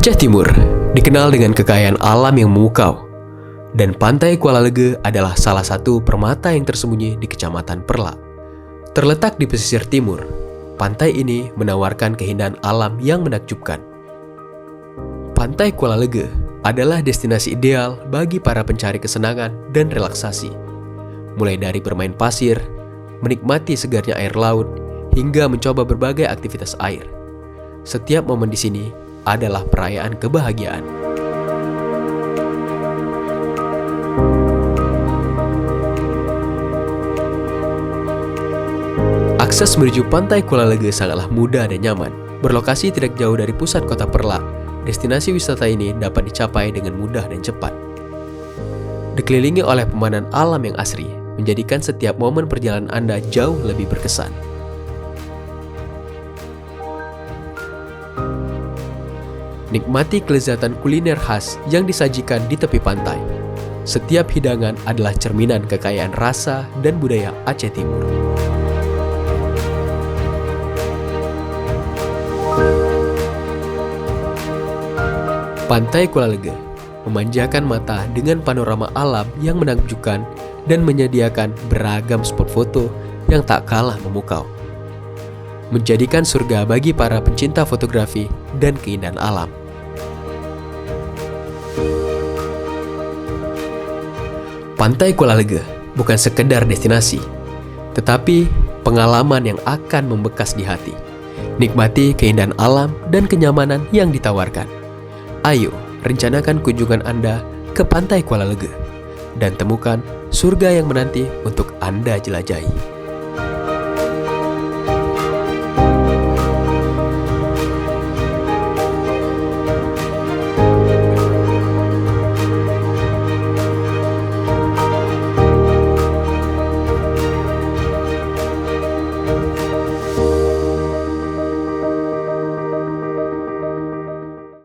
Aceh Timur dikenal dengan kekayaan alam yang memukau, dan Pantai Kuala Lege adalah salah satu permata yang tersembunyi di Kecamatan Perlak. Terletak di pesisir timur, pantai ini menawarkan keindahan alam yang menakjubkan. Pantai Kuala Lege adalah destinasi ideal bagi para pencari kesenangan dan relaksasi, mulai dari bermain pasir, menikmati segarnya air laut, hingga mencoba berbagai aktivitas air. Setiap momen di sini adalah perayaan kebahagiaan. Akses menuju Pantai Kuala Lege sangatlah mudah dan nyaman. Berlokasi tidak jauh dari pusat kota Perlak, destinasi wisata ini dapat dicapai dengan mudah dan cepat. Dikelilingi oleh pemandangan alam yang asri, menjadikan setiap momen perjalanan Anda jauh lebih berkesan. Nikmati kelezatan kuliner khas yang disajikan di tepi pantai. Setiap hidangan adalah cerminan kekayaan rasa dan budaya Aceh Timur. Pantai Kuala Lege memanjakan mata dengan panorama alam yang menakjubkan dan menyediakan beragam spot foto yang tak kalah memukau, menjadikan surga bagi para pencinta fotografi dan keindahan alam. Pantai Kuala Lege bukan sekedar destinasi, tetapi pengalaman yang akan membekas di hati. Nikmati keindahan alam dan kenyamanan yang ditawarkan. Ayo, rencanakan kunjungan Anda ke Pantai Kuala Lege dan temukan surga yang menanti untuk Anda jelajahi.